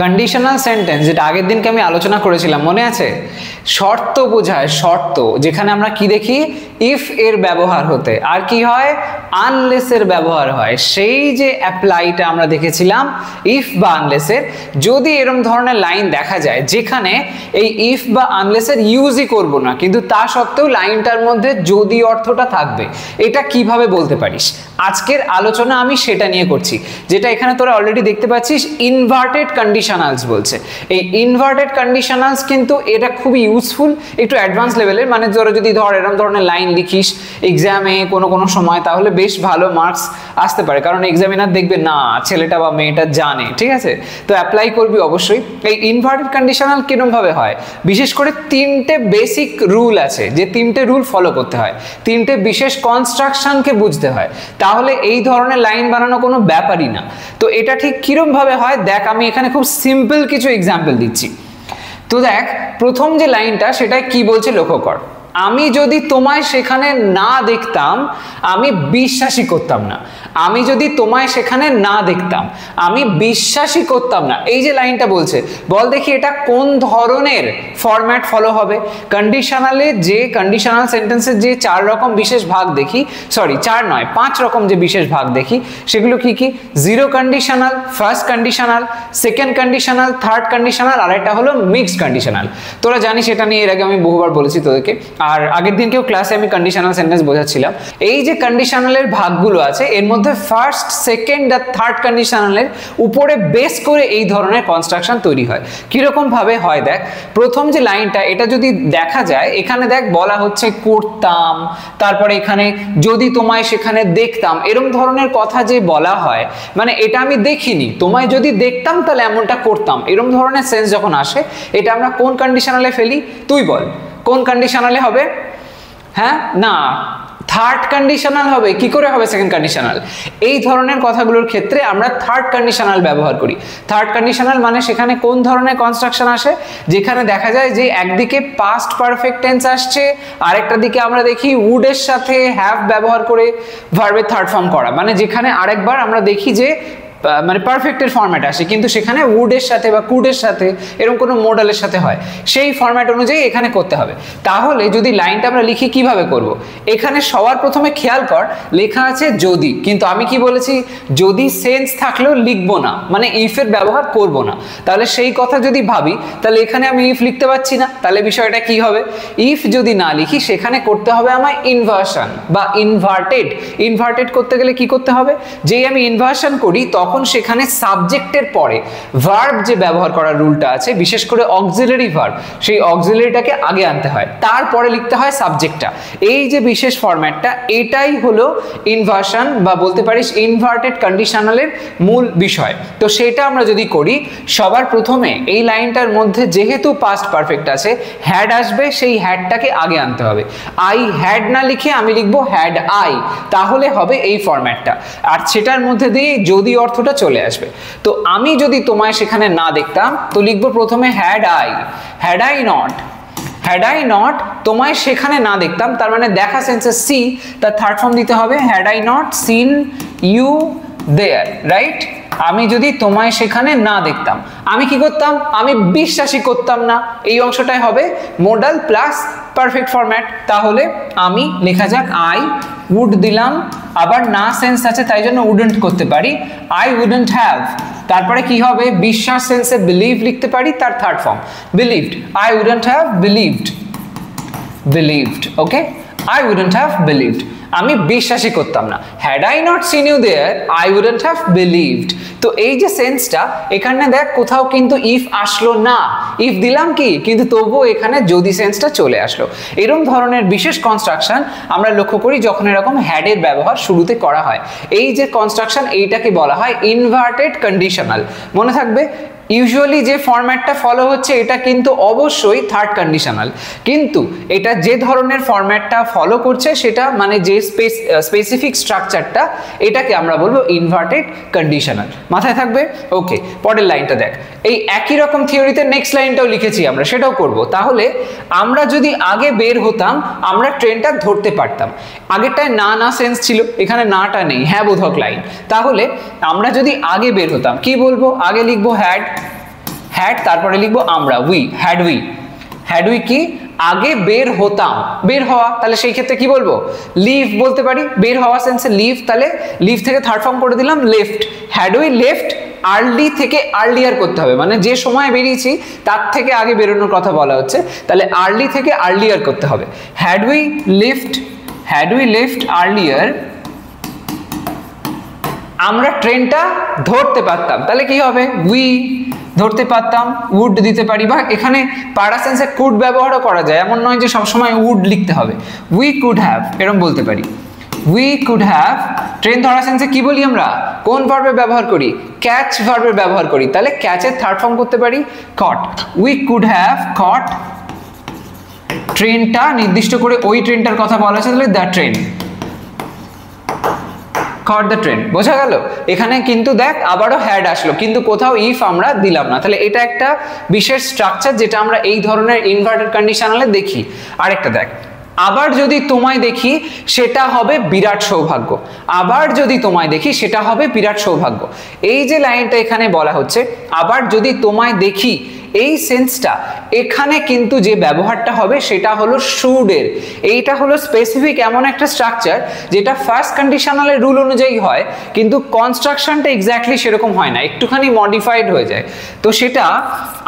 Conditional sentence যেটা আগের দিনকে আমি আলোচনা করেছিলাম মনে আছে, শর্ত বোঝায়, শর্ত, যেখানে আমরা কি দেখি ইফ এর ব্যবহার হতে, আর কি হয় আনলেস এর ব্যবহার হয়। সেই যে অ্যাপ্লাইটা আমরা দেখেছিলাম ইফ বা আনলেসের, যদি এরকম ধরনের লাইন দেখা যায় যেখানে এই ইফ বা আনলেসের ইউজই করব না, কিন্তু তা সত্ত্বেও লাইনটার মধ্যে যদি অর্থটা থাকবে, এটা কিভাবে বলতে পারিস? আজকের আলোচনা আমি সেটা নিয়ে করছি, যেটা এখানে তোরা অলরেডি দেখতে পাচ্ছিস ইনভার্টেড কন্ডিশনালস বলছে। এই ইনভার্টেড কন্ডিশনালস কিন্তু এটা খুবই ইউজফুল, একটু অ্যাডভান্স লেভেলের। মানে তোরা যদি ধর এরকম ধরনের লাইন লিখিস এক্সামে কোনো সময়, তাহলে বেশ ভালো মার্কস আসতে পারে, কারণ এক্সামিনার দেখবে না ছেলেটা বা মেয়েটা জানে, ঠিক আছে? তো অ্যাপ্লাই করবি অবশ্যই। এই ইনভার্টেড কন্ডিশনাল কিরকম ভাবে হয়, বিশেষ করে তিনটে বেসিক রুল আছে, যে তিনটে রুল ফলো করতে হয়, তিনটে বিশেষ কনস্ট্রাকশনকে বুঝতে হয়, তাহলে এই ধরনের লাইন বানানো কোনো ব্যাপারই না। তো এটা ঠিক কিরম ভাবে হয় দেখ, আমি এখানে খুব সিম্পল কিছু এক্সাম্পল দিচ্ছি। তো দেখ প্রথম যে লাইনটা সেটা কি বলছে লক্ষ্য কর, আমি যদি তোমায় সেখানে না দেখতাম আমি বিশ্বাসই করতাম না। আমি যদি তোমায় সেখানে না দেখতাম আমি বিশ্বাসই করতাম না, এই যে লাইনটা বলছে, বল দেখি এটা কোন ধরনের ফরম্যাট ফলো হবে? কন্ডিশনালে যে কন্ডিশনাল সেন্টেন্সের যে 4 রকম বিশেষ ভাগ দেখি, সরি 4 নয় 5 রকম যে বিশেষ ভাগ দেখি, সেগুলো কি কি? Zero conditional, first conditional, second conditional, third conditional, আর একটা হলো মিক্সড কন্ডিশনাল। তোরা জানিস এটা নিয়ে এর আগে আমি বহুবার বলেছি তোদেরকে, আর আগের দিনকেও ক্লাসে আমি কন্ডিশনাল সেন্টেন্স বোঝাচ্ছিলাম। এই যে কন্ডিশনালের ভাগগুলো আছে এর মধ্যে ফার্স্ট, সেকেন্ড আর থার্ড কন্ডিশনালের উপরে বেস করে এই ধরনের কনস্ট্রাকশন তৈরি হয়। কিরকম ভাবে হয় দেখ, প্রথম যে লাইনটা এটা যদি দেখা যায়, এখানে দেখ বলা হচ্ছে করতাম, তারপরে এখানে যদি তোমায় সেখানে দেখতাম, এরকম ধরনের কথা যে বলা হয়, মানে এটা আমি দেখিনি, তোমায় যদি দেখতাম তাহলে এমনটা করতাম, এরকম ধরনের সেন্স যখন আসে, এটা আমরা কোন কন্ডিশনালে ফেলি? তুই বল কোন কন্ডিশনালে হবে? হ্যাঁ না, থার্ড কন্ডিশনাল হবে। কি করে হবে সেকেন্ড কন্ডিশনাল? এই ধরনের কথাগুলোর ক্ষেত্রে আমরা থার্ড কন্ডিশনাল ব্যবহার করি। থার্ড কন্ডিশনাল মানে সেখানে কোন ধরনের কনস্ট্রাকশন আসে, যেখানে দেখা যায় যে একদিকে পাস্ট পারফেক্ট টেন্স আসছে, আরেকটা দিকে আমরা দেখি উড এর সাথে হ্যাভ ব্যবহার করে ভার্বের থার্ড ফর্ম করা, মানে যেখানে আরেকবার আমরা দেখি যে মানে পারফেক্টের ফরম্যাট আসে, কিন্তু সেখানে উডের সাথে বা কুডের সাথে এরকম কোনো মডেলের সাথে হয়, সেই ফরম্যাট অনুযায়ী এখানে করতে হবে। তাহলে যদি লাইনটা আমরা লিখি কিভাবে করব? এখানে সবার প্রথমে খেয়াল কর লেখা আছে যদি, কিন্তু আমি কি বলেছি যদি সেন্স থাকলেও লিখবো না, মানে ইফ এর ব্যবহার করব না। তাহলে সেই কথা যদি ভাবি, তাহলে এখানে আমি ইফ লিখতে পারছি না, তাহলে বিষয়টা কি হবে? ইফ যদি না লিখি সেখানে করতে হবে আমার ইনভার্সন বা ইনভার্টেড। ইনভার্টেড করতে গেলে কি করতে হবে? যেই আমি ইনভার্সন করি তখন সেখানে সাবজেক্টের পরে ভার্ব যে ব্যবহার করার রুলটা আছে, বিশেষ করে অক্সিলারি ভার্ব, সেই অক্সিলারিটাকে আগে আনতে হয়, তারপরে লিখতে হয় সাবজেক্টটা। এই যে বিশেষ ফরম্যাটটা, এটাই হলো ইনভার্সন বা বলতে পারিস ইনভার্টেড কন্ডিশনালের মূল বিষয়। তো সেটা আমরা যদি করি, সবার প্রথমে এই লাইনটার মধ্যে যেহেতু পাস্ট পারফেক্ট আছে, হ্যাড আসবে, সেই হ্যাডটাকে আগে আনতে হবে। আই হ্যাড না লিখে আমি লিখবো হ্যাড আই, তাহলে হবে এই ফরম্যাটটা, আর সেটার মধ্যে দিয়ে যদি অর্থ চলে আসবে। তো আমি যদি তোমায় সেখানে না দেখতাম তো লিখবো প্রথমে had I, had I not, had I not তোমায় সেখানে না দেখতাম, তার মানে দেখা সেন্সে সি, তার থার্ড ফর্ম দিতে হবে had I not seen you there, right? আমি যদি তোমায় সেখানে না দেখতাম আমি কি করতাম? আমি বিশ্বাসই করতাম না, এই অংশটাই হবে মোডাল প্লাস পারফেক্ট ফরম্যাট। তাহলে আমি লেখা যাক আই উড দিলাম, আবার না সেন্স আছে তাই জন্য উডন্ট করতে পারি, আই উডন্ট হ্যাভ, তারপরে কি হবে? বিশ্বাস সেন্সে বিলিভ লিখতে পারি, তার third form believed, I wouldn't have believed, believed, okay? I wouldn't have believed, আমি বিশ্বাসই করতাম না। Had I not seen you there I wouldn't have believed. তো এই যে সেন্সটা, এখানে দেখ কোথাও কিন্তু ইফ আসলো না, ইফ দিলাম কি, কিন্তু তবুও এখানে যদি সেন্সটা চলে আসলো। এরকম ধরনের বিশেষ কনস্ট্রাকশন আমরা লক্ষ্য করি যখন এরকম হ্যাডের ব্যবহার শুরুতে করা হয়। এই যে কনস্ট্রাকশন, এইটাকে বলা হয় ইনভার্টেড কন্ডিশনাল। মনে থাকবে ইউজুয়ালি যে ফরম্যাটটা ফলো হচ্ছে এটা কিন্তু অবশ্যই থার্ড কন্ডিশনাল, কিন্তু এটা যে ধরনের ফরম্যাটটা ফলো করছে সেটা মানে যে স্পেসিফিক স্ট্রাকচারটা, এটাকে আমরা বলবো ইনভার্টেড কন্ডিশনাল। মাথায় থাকবে? ওকে, পরের লাইনটা দেখ। এই একই রকম থিওরিতে নেক্সট লাইনটাও লিখেছি আমরা, সেটাও করব। তাহলে আমরা যদি আগে বের হতাম আমরা ট্রেনটা ধরতে পারতাম। আগেরটায় না না সেন্স ছিল, এখানে নাটা নেই, হ্যাঁ বোধক লাইন। তাহলে আমরা যদি আগে বের হতাম কি বলবো? আগে লিখবো হ্যাড, হ্যাড তারপরে লিখবো আমরা, we, had we. Had we কি আগে বের হতাম, বের হওয়া, তাহলে সেই ক্ষেত্রে কি বলবো লিভ বলতে পারি, বের হওয়া সেন্সে লিভ, তাহলে লিভ থেকে থার্ড ফর্ম করে দিলাম left. Had we left early থেকে আর্লিয়ার করতে হবে, মানে যে সময় বেরিয়েছি তার থেকে আগে বেরোনোর কথা বলা হচ্ছে, তাহলে আর্লি থেকে আর্লিয়ার করতে হবে। হ্যাড উই লেফট আর্লিয়ার, আমরা ট্রেনটা ধরতে পারতাম, তাহলে কি হবে উই ধরতে পারতাম, উড দিতে পারি, বা এখানে পারা সেন্সে কুড ব্যবহারও করা যায়, এমন নয় যে সবসময় উড লিখতে হবে, উই কুড হ্যাভ এরকম বলতে পারি। উই কুড হ্যাভ, ট্রেন ধরা সেন্সে কি বলি আমরা, কোন ভার্বে ব্যবহার করি, ক্যাচ ভার্বে ব্যবহার করি, তাহলে ক্যাচের থার্ড ফর্ম করতে পারি কট। উই কুড হ্যাভ কট, ট্রেনটা নির্দিষ্ট করে ওই ট্রেনটার কথা বলা আছে, তাহলে the train, caught the train, বোঝা গেল? এখানে কিন্তু দেখ আবারও হ্যাড আসলো, কিন্তু কোথাও ইফ আমরা দিলাম না, তাহলে এটা একটা বিশেষ স্ট্রাকচার যেটা আমরা এই ধরনের ইনভার্টেড কন্ডিশনালে দেখি। আরেকটা দেখ, আবার যদি তোমায় দেখি সেটা হবে বিরাট সৌভাগ্য, আবার যদি তোমায় দেখি সেটা হবে বিরাট সৌভাগ্য। এই যে লাইনটা এখানে বলা হচ্ছে আবার যদি তোমায় দেখি, এই সেন্সটা এখানে কিন্তু যে ব্যবহারটা হবে সেটা হলো শুড এর। এইটা হলো স্পেসিফিক এমন একটা স্ট্রাকচার যেটা ফার্স্ট কন্ডিশনালের রুল অনুযায়ী হয়, কিন্তু কনস্ট্রাকশনটা এক্স্যাক্টলি সেরকম হয় না, একটুখানি মডিফাইড হয়ে যায়। তো সেটা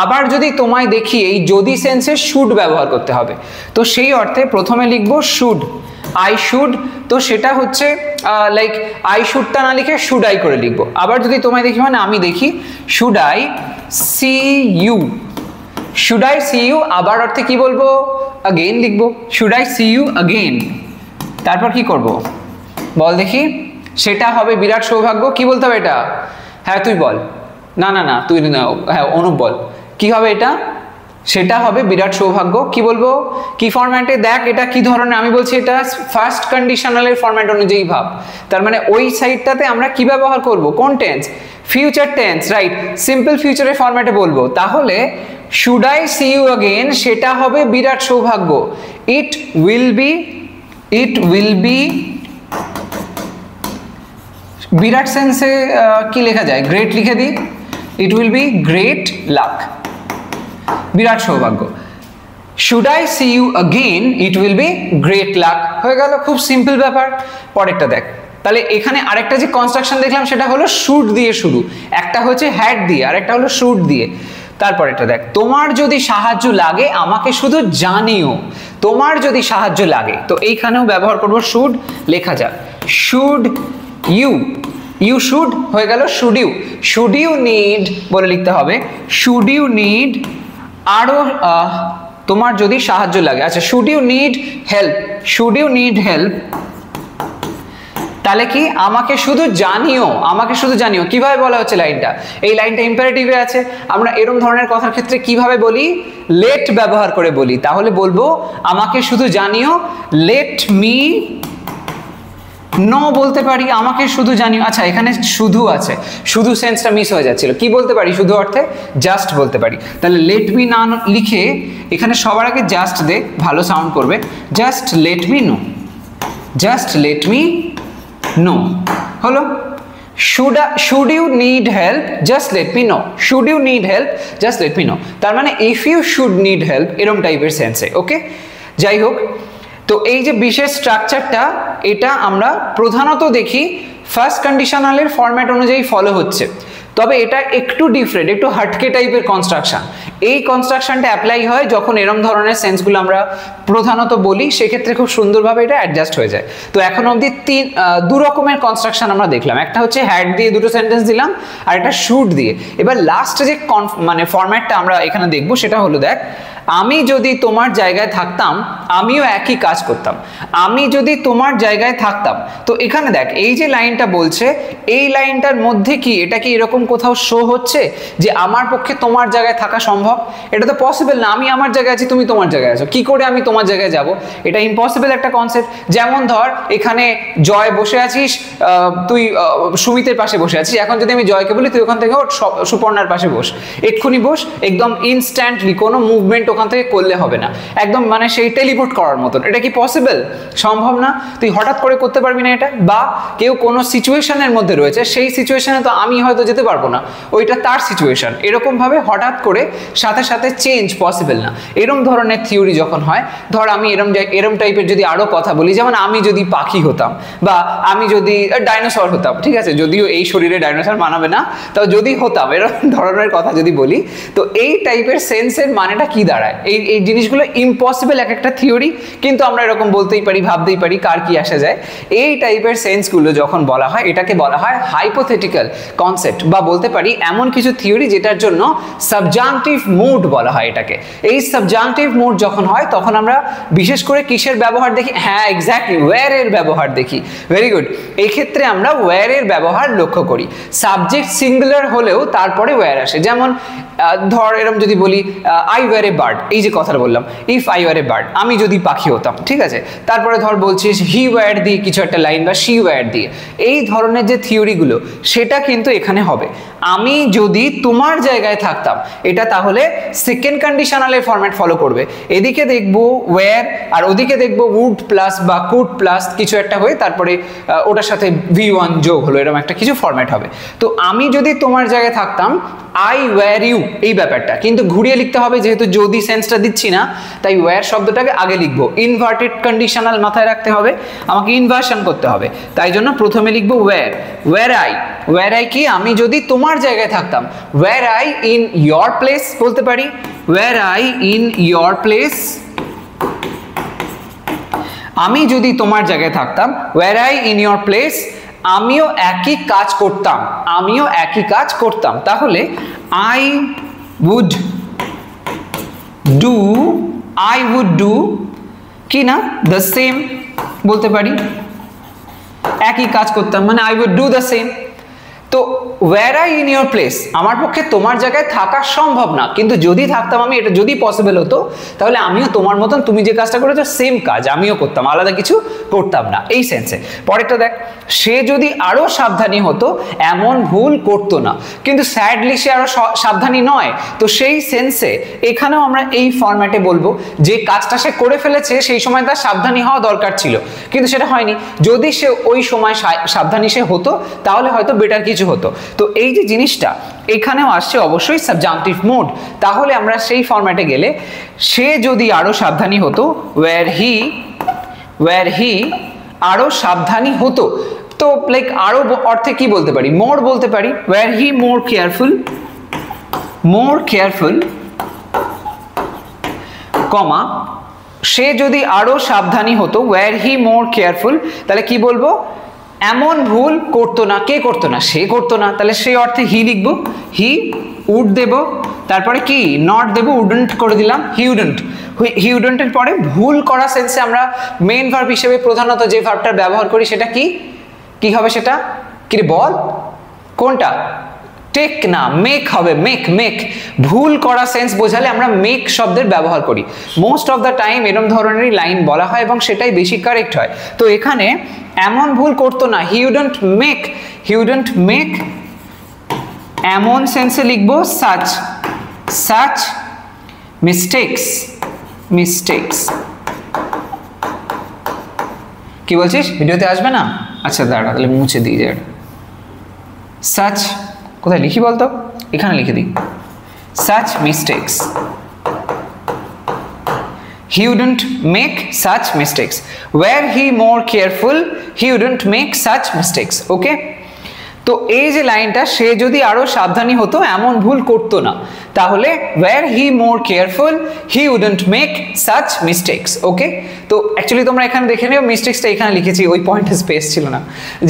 আবার যদি তোমায় দেখি এই যদি সেন্সে শুড ব্যবহার করতে হবে, তো সেই অর্থে প্রথমে লিখবো শুড, আই শুড, তো সেটা হচ্ছে লাইক আই শুডটা না লিখে শুড আই করে লিখবো। আবার যদি তোমায় দেখি মানে আমি দেখি, should I see you, should I see you, আবার অর্থে কি বলবো अगेन লিখবো, should I see you again, তারপর কি করব বল দেখি, সেটা হবে বিরাট সৌভাগ্য, কি বলতে হবে এটা, হ্যাঁ তুই বল, না না না তুই না, হ্যাঁ অনুপ বল, কি হবে এটা, সেটা হবে বিরাট সৌভাগ্য, কি বলবো কি ফরম্যাটে, দেখ এটা কি ধরনের, আমি বলছি এটা ফার্স্ট কন্ডিশনালের ফরম্যাট অনুযায়ী ভাব, তার মানে ওই সাইডটাতে আমরা কি ব্যবহার করব, কোন tense, future tense, right, simple ফিউচারের ফরম্যাটে বলবো, তাহলে should I see you again সেটা হবে বিরাট সৌভাগ্য, ইট উইল বি, বিরাট সেন্সে কি লেখা যায়, গ্রেট লিখে দিই, it will be great luck, বিরাট সৌভাগ্য। Should I see you again it will be great luck, হয়ে গেল, খুব সিম্পল ব্যাপার। পরেরটা দেখ, তাহলে এখানে আরেকটা যে কনস্ট্রাকশন দেখলাম সেটা হলো শুড দিয়ে শুরু, একটা হচ্ছে হ্যাড দিয়ে আর একটা হলো শুড দিয়ে। তারপর এটা দেখ, তোমার যদি সাহায্য লাগে আমাকে শুধু জানিও, তোমার যদি সাহায্য লাগে, তো এইখানেও ব্যবহার করব শুড, লেখা যাক শুড ইউ, ইউ শুড হয়ে গেল শুড ইউ নিড বলে লিখতে হবে, শুড ইউ নিড, আরো তোমার যদি সাহায্য লাগে, আচ্ছা শুড ইউ নিড হেল্প, তাহলে কি আমাকে শুধু জানিও, কিভাবে বলা হচ্ছে লাইনটা, এই লাইনটা ইম্পারেটিভে আছে, আমরা এরকম ধরনের কথার ক্ষেত্রে কিভাবে বলি, লেট ব্যবহার করে বলি, তাহলে বলবো আমাকে শুধু জানিও, লেট মি নো বলতে পারি, আমাকে শুধু জানিও। আচ্ছা এখানে শুধু আছে, শুধু সেন্সটা মিস হয়ে যাচ্ছিল, কি বলতে পারি শুধু অর্থে, জাস্ট বলতে পারি, তাহলে লেট মি না লিখে এখানে সবার আগে জাস্ট দে, ভালো সাউন্ড করবে, জাস্ট লেট মি নো হলো। Should you need help just let me know, should you need help just let me know, তার মানে if you should need help এরকম টাইপের সেন্সে। ওকে, যাই হোক, তো এই যে বিশেষ স্ট্রাকচারটা এটা আমরা প্রধানত দেখি ফার্স্ট কন্ডিশনালের ফরম্যাট অনুযায়ী ফলো হচ্ছে, তবে এটা একটু ডিফারেন্ট, একটু হাটকে টাইপের কনস্ট্রাকশন। এই কনস্ট্রাকশনটা অ্যাপ্লাই হয় যখন এরকম ধরনের সেন্সগুলো আমরা প্রধানত বলি, সেক্ষেত্রে খুব সুন্দরভাবে এটা অ্যাডজাস্ট হয়ে যায়। তো এখন অবধি দু রকমের কনস্ট্রাকশন আমরা দেখলাম, একটা হচ্ছে হ্যাড দিয়ে দুটো সেন্টেন্স দিলাম, আর একটা শুড দিয়ে। এবার লাস্ট যে মানে ফরম্যাটটা আমরা এখানে দেখবো সেটা হলো, দেখ আমি যদি তোমার জায়গায় থাকতাম আমিও একই কাজ করতাম, আমি যদি তোমার জায়গায় থাকতাম, তো এখানে দেখ এই যে লাইনটা বলছে, এই লাইনটার মধ্যে কি এটা কি এরকম কোথাও শো হচ্ছে যে আমার পক্ষে তোমার জায়গায় থাকা সম্ভব? সম্ভব? এটা তো পসিবল না। আমি আমার জায়গায় আছি, তুমি তোমার জায়গায় আছো, কি করে আমি তোমার জায়গায় যাব? এটা ইম্পসিবল একটা কনসেপ্ট। যেমন ধর এখানে জয় বসে আছিস, তুই সুমিতের পাশে বসে আছিস, এখন যদি আমি জয়কে বলি তুই ওখান থেকে ওঠ, সুপর্ণার পাশে বস, এক্ষুনি বস, একদম ইনস্ট্যান্টলি, কোনো মুভমেন্ট ওখান থেকে করলে হবে না, একদম মানে সেই টেলিপোর্ট করার মতন। এটা কি পসিবল? সম্ভব না। তুই হঠাৎ করে করতে পারবি না এটা। বা কেউ কোনো সিচুয়েশনের মধ্যে রয়েছে, সেই সিচুয়েশনে তো আমি হয়তো যেতে পারবো না, ওইটা তার সিচুয়েশন, এরকম ভাবে হঠাৎ করে সাথে সাথে চেঞ্জ পসিবল না। এরম ধরনের থিওরি যখন হয়, ধর আমি এরম টাইপের যদি আরো কথা বলি, যেমন আমি যদি পাখি হতাম বা আমি যদি ডাইনোসর হতাম, ঠিক আছে, যদিও এই শরীরে ডাইনোসর মানাবে না, তাও যদি হতাম, এরকম ধরনের কথা যদি বলি, তো এই টাইপের সেন্সের মানেটা কি দাঁড়ায়? এই জিনিসগুলো ইম্পসিবল এক একটা থিওরি, কিন্তু আমরা এরকম বলতেই পারি, ভাবতেই পারি, কার কি আসা যায়। এই টাইপের সেন্সগুলো যখন বলা হয়, এটাকে বলা হয় হাইপোথেটিক্যাল কনসেপ্ট, বা বলতে পারি এমন কিছু থিওরি যেটার জন্য সাবজাংটিভ মুড বলা হয় এটাকে। এই সাবজাংটিভ মুড যখন হয়, তখন আমরা বিশেষ করে কিসের ব্যবহার দেখি? হ্যাঁ, এক্স্যাক্টলি, ওয়্যার এর ব্যবহার দেখি। Very good. এই ক্ষেত্রে আমরা ওয়্যার এর ব্যবহার লক্ষ্য করি। সাবজেক্ট সিঙ্গুলার হলেও তারপরে ওয়্যার আসে। যেমন ধর এরকম যদি বলি আই ওয়্যার এ বার্ড, এই যে কথাটা বললাম, if I were a bird, আমি যদি পাখি হতাম, ঠিক আছে। তারপরে ধর বলছিস হি ওয়্যার দিয়ে কিছু একটা লাইন, বা শি ওয়্যার দিয়ে, এই ধরনের যে থিওরিগুলো, সেটা কিন্তু এখানে হবে। আমি যদি তোমার জায়গায় থাকতাম, এটা তাহলে সেকেন্ড কন্ডিশনালের ফরম্যাট ফলো করবে। এদিকে দেখবো ওয়্যার, আর ওদিকে দেখবো উড প্লাস বা কুড প্লাস কিছু একটা হয়ে তারপরে ওটার সাথে V1 যোগ হলো, এরকম একটা কিছু ফরম্যাট হবে। তো আমি যদি তোমার জায়গায় থাকতাম, আই ওয়্যার ইউ, এই ব্যাপারটা কিন্তু ঘুরিয়ে লিখতে হবে, যেহেতু যদি সেন্সটা দিচ্ছি না, তাই ওয়্যার শব্দটাকে আগে লিখবো। ইনভার্টেড কন্ডিশনাল মাথায় রাখতে হবে, আমাকে ইনভার্সন করতে হবে, তাই জন্য প্রথমে লিখবো ওয়্যার। ওয়্যার আই কি? আমি যদি তোমার জায়গায় থাকতাম। Were I in your place বলতে পারি, were I in your place, আমি যদি তোমার জায়গায় থাকতাম, were I in your place, আমিও একই কাজ করতাম, আমিও একই কাজ করতাম। তাহলে আই উড ডু কি না, দ্য সেম বলতে পারি, একই কাজ করতাম, মানে I would do the same. তো were I in your place, আমার পক্ষে তোমার জায়গায় থাকা সম্ভব না, কিন্তু যদি থাকতাম আমি, এটা যদি পসিবল হতো, তাহলে আমিও তোমার মতন তুমি যে কাজটা করেছো সেম কাজ আমিও করতাম, আলাদা কিছু করতাম না, এই সেন্সে। পরেরটা দেখ, সে যদি আরো সাবধানী হতো এমন ভুল করতো না, কিন্তু স্যাডলি সে আরো সাবধানী নয়, তো সেই সেন্সে এখানেও আমরা এই ফরম্যাটে বলবো যে কাজটা সে করে ফেলেছে, সেই সময় তার সাবধানী হওয়া দরকার ছিল, কিন্তু সেটা হয়নি। যদি সে ওই সময় সাবধানী সে হতো, তাহলে হয়তো বেটার কিছু হতো। তো এই যে জিনিসটা এখানেও আসছে অবশ্যই সাবজাংটিভ মুড। তাহলে আমরা সেই ফরম্যাটে গেলে, সে যদি আরো সাবধানী হতো, ওয়্যার হি আরো সাবধানী হতো, তো লাইক আরো অর্থে কি বলতে পারি? মোর বলতে পারি, ওয়্যার হি মোর কেয়ারফুল, কমা, সে যদি আরো সাবধানী হতো, ওয়্যার হি মোর কেয়ারফুল, তাহলে কি বলবো? এমন ভুল করতো না। কে করতো না? সে করতো না, তাহলে সেই অর্থে হি লিখবো। হি উড দেব, তারপরে কি নট দেব, উডন্ট করে দিলাম, হি উডন্টের পরে ভুল করা সেন্সে আমরা মেইন ভার্ব হিসেবে প্রধানত যে ভার্বটার ব্যবহার করি, সেটা কি হবে? সেটা কি রে বল, কোনটা? টেক না, মেক হবে, মেক। ভুল করা সেন্স বোঝালে আমরা মেক শব্দের ব্যবহার করি। মোস্ট অফ দ্য টাইম এরকম ধরনেরই লাইন বলা হয় এবং সেটাই বেশি কারেক্ট হয়। তো এখানে এমন ভুল করতো না, হি উডন্ট মেক, এমন সেন্সে লিখবো such mistakes। কি বলছিস? ভিডিওতে আসবে না? আচ্ছা দাঁড়া, তাহলে মুছে দিই যায়। such কোথায় লিখি বলতো? এখানে লিখে দিই, such mistakes, he wouldn't make such mistakes, were he more careful he wouldn't make such mistakes। ওকে, তো এই যে লাইনটা, সে যদি আরো সাবধানী হতো এমন ভুল করতো না, তাহলে were he more careful he wouldn't make such mistakes। ওকে, তো অ্যাকচুয়ালি তোমরা এখানে দেখে নিও, মিস্টেক্সটা এখানে লিখেছি, ওই পয়েন্টে স্পেস ছিল না।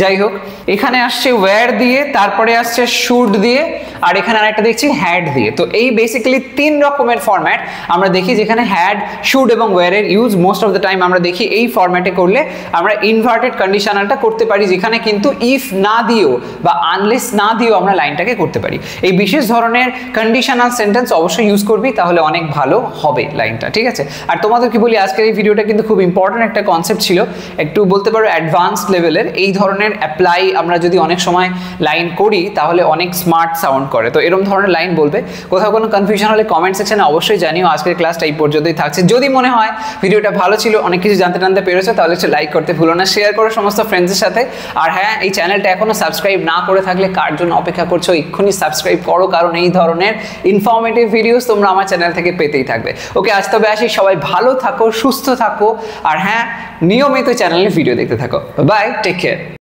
যাই হোক, এখানে আসছে ওয়্যার দিয়ে, তারপরে আসছে শুড দিয়ে, আর এখানে আরেকটা দেখছি হ্যাড দিয়ে। তো এই বেসিক্যালি 3 রকমের ফরম্যাট আমরা দেখি, যেখানে হ্যাড, শুড এবং ওয়্যারের use most of the time আমরা দেখি। এই ফরম্যাটে করলে আমরা ইনভার্টেড কন্ডিশনালটা করতে পারি, যেখানে কিন্তু ইফ না দিয়েও বা আনলেস না দিয়েও আমরা লাইনটাকে করতে পারি। এই বিশেষ ধরনের কন্ডিশনাল অ্যাডভান্স সেন্টেন্স অবশ্যই ইউজ করবি, তাহলে অনেক ভালো হবে লাইনটা, ঠিক আছে। আর তোমাদের কি বলি, আজকের এই ভিডিওটা কিন্তু খুব ইম্পর্টেন্ট একটা কনসেপ্ট ছিল, একটু বলতে পারো অ্যাডভান্স লেভেলের। এই ধরনের অ্যাপ্লাই আমরা যদি অনেক সময় লাইন করি তাহলে অনেক স্মার্ট সাউন্ড করে, তো এরকম ধরনের লাইন বলবে। কোথাও কোনো কনফিউশন হলে কমেন্ট সেকশনে অবশ্যই জানিও। আজকের ক্লাসটা এই পর্যন্তই থাকছে। যদি মনে হয় ভিডিওটা ভালো ছিল, অনেক কিছু জানতে পেরেছো, তাহলে একটু লাইক করতে ভুলো না, শেয়ার করো সমস্ত ফ্রেন্ডসের সাথে। আর হ্যাঁ, এই চ্যানেলটা এখনো সাবস্ক্রাইব না করে থাকলে কার জন্য অপেক্ষা করছো, এক্ষুনি সাবস্ক্রাইব করো, কারণ এই ধরনের ইনফরমেটিভ ভিডিওস তোমরা আমার চ্যানেল থেকে পেতেই থাকবে। ওকে, আজ তবে আসি, সবাই ভালো থাকো, সুস্থ থাকো, আর হ্যাঁ, নিয়মিত চ্যানেলে ভিডিও দেখতে থাকো। Bye, take care.